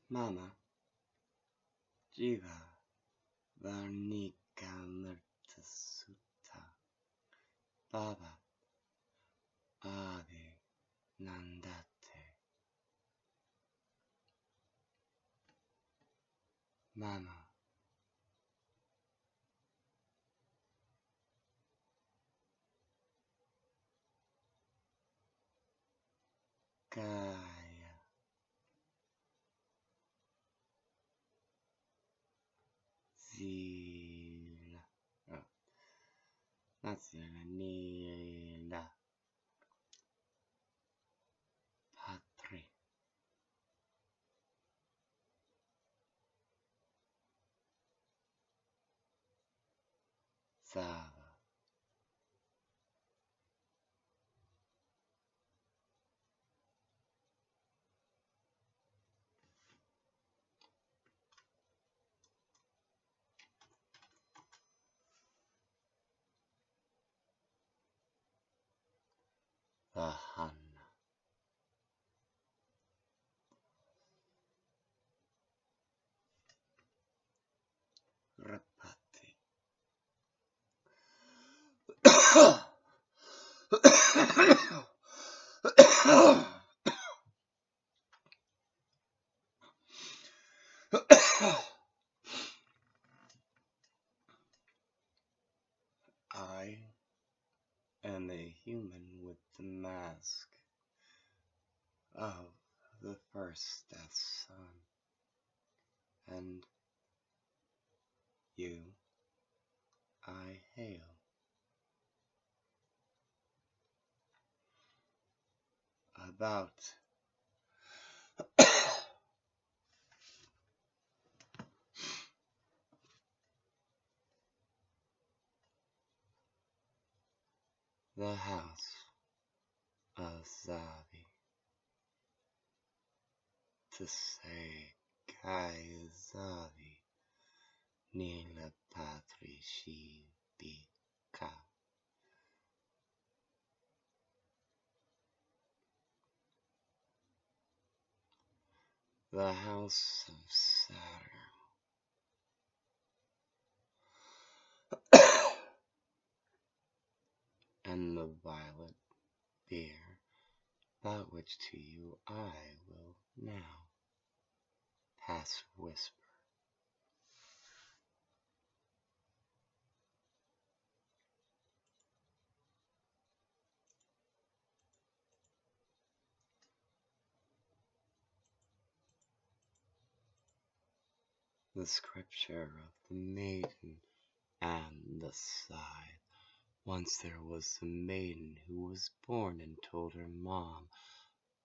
Mama, Jiva, Varnika Murtasuta, Baba, Adi, Nandate. Mama, Kaya, Zila, oh, not Zila, Nila, Patri, Zava, Vahana, Rapati. I am a human with the mask of the first death son, and you I hail. About the house of Zavi, to say Kai Zavi, Nila Patri Shibika. The house of Saturn, and the violet Bier, about which to you I will now pass whisper. The scripture of the maiden and the scythe. Once there was a maiden who was born and told her mom,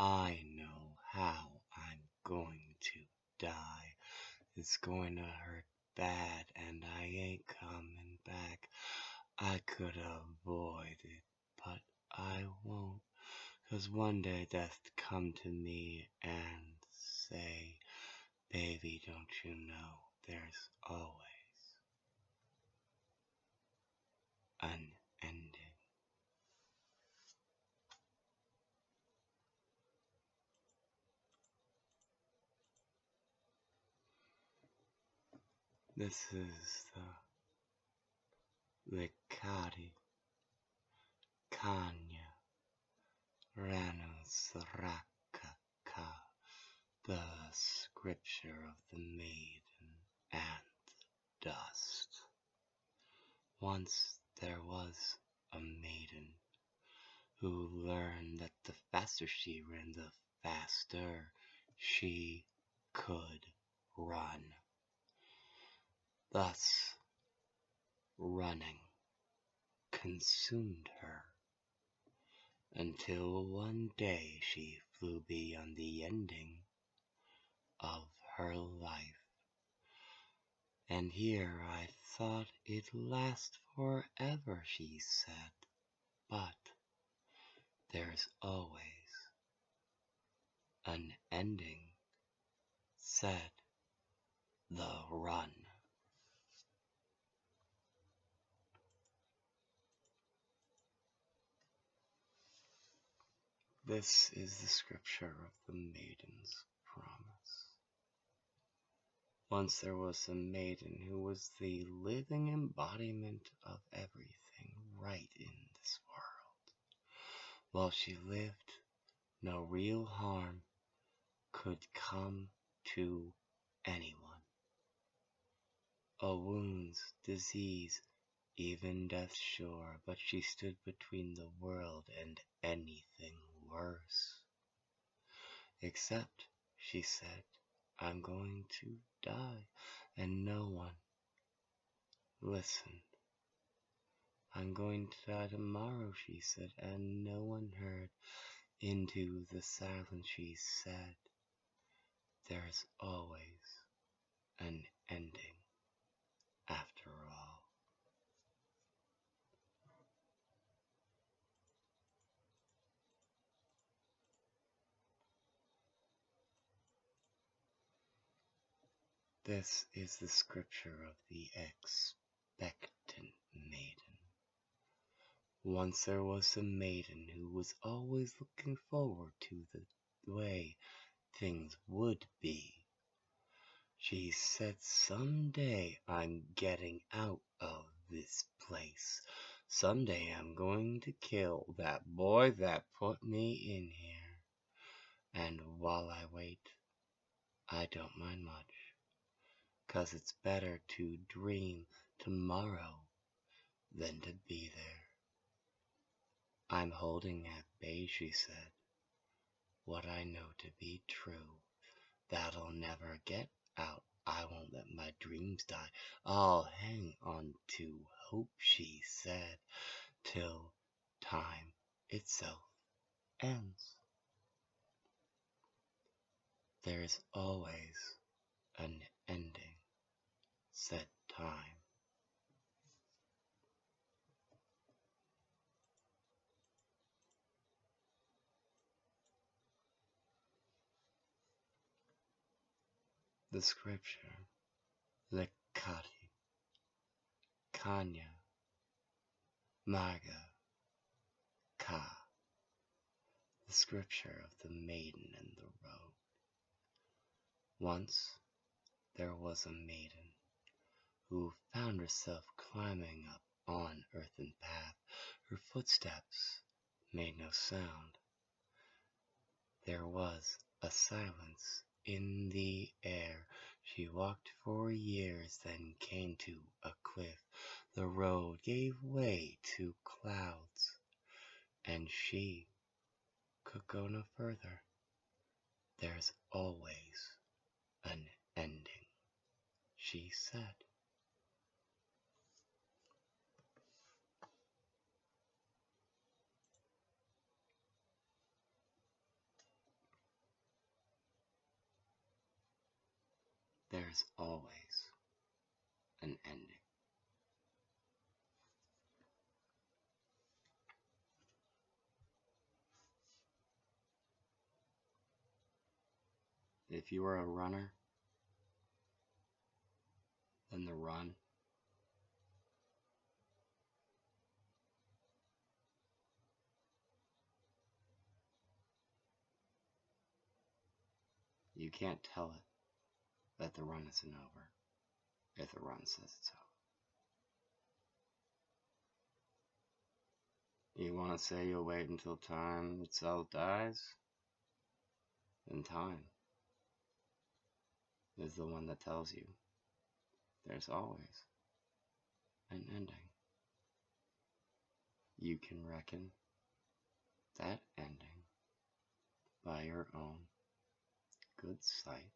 I know how I'm going to die. It's going to hurt bad and I ain't coming back. I could avoid it, but I won't. 'Cause one day death come to me and say, baby, don't you know there's always an ending. This is the Likari Kanya Ranusrakaka, the scripture of the maiden and the dust. Once there was a maiden who learned that the faster she ran, the faster she could run. Thus, running consumed her, until one day she flew beyond the ending of her life. And here I thought it'd last forever, she said, but there's always an ending, said the run. This is the scripture of the maiden's promise. Once there was a maiden who was the living embodiment of everything right in this world. While she lived, no real harm could come to anyone. A wound's disease, even death sure, but she stood between the world and anything worse. Except, she said, I'm going to die, and no one listened. I'm going to die tomorrow, she said, and no one heard. Into the silence she said, there's always an ending after all. This is the scripture of the expectant maiden. Once there was a maiden who was always looking forward to the way things would be. She said, someday I'm getting out of this place. Someday I'm going to kill that boy that put me in here. And while I wait, I don't mind much. 'Cause it's better to dream tomorrow than to be there. I'm holding at bay, she said, what I know to be true. That'll never get out. I won't let my dreams die. I'll hang on to hope, she said, till time itself ends. There's always an ending, said time. The scripture, Lekati, Kanya, Maga, Ka, the scripture of the maiden and the road. Once there was a maiden who found herself climbing up on earthen path. Her footsteps made no sound. There was a silence in the air. She walked for years, then came to a cliff. The road gave way to clouds, and she could go no further. There's always an ending, she said. There's always an ending. If you are a runner, then the run you can't tell it that the run isn't over if the run says it's over. You want to say you'll wait until time itself dies? Then time is the one that tells you there's always an ending. You can reckon that ending by your own good sight,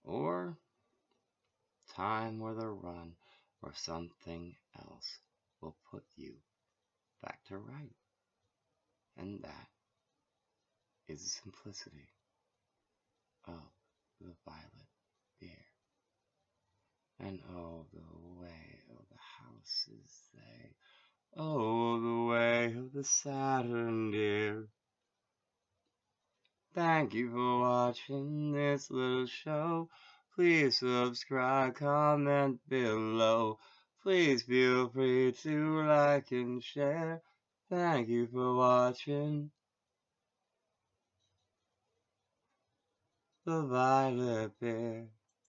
or time or the run or something else will put you back to right. And that is the simplicity of the violet beer. And oh, the way of the houses they, oh, the way of the Saturn, dear. Thank you for watching this little show. Please subscribe, comment below. Please feel free to like and share. Thank you for watching the Violet Bear.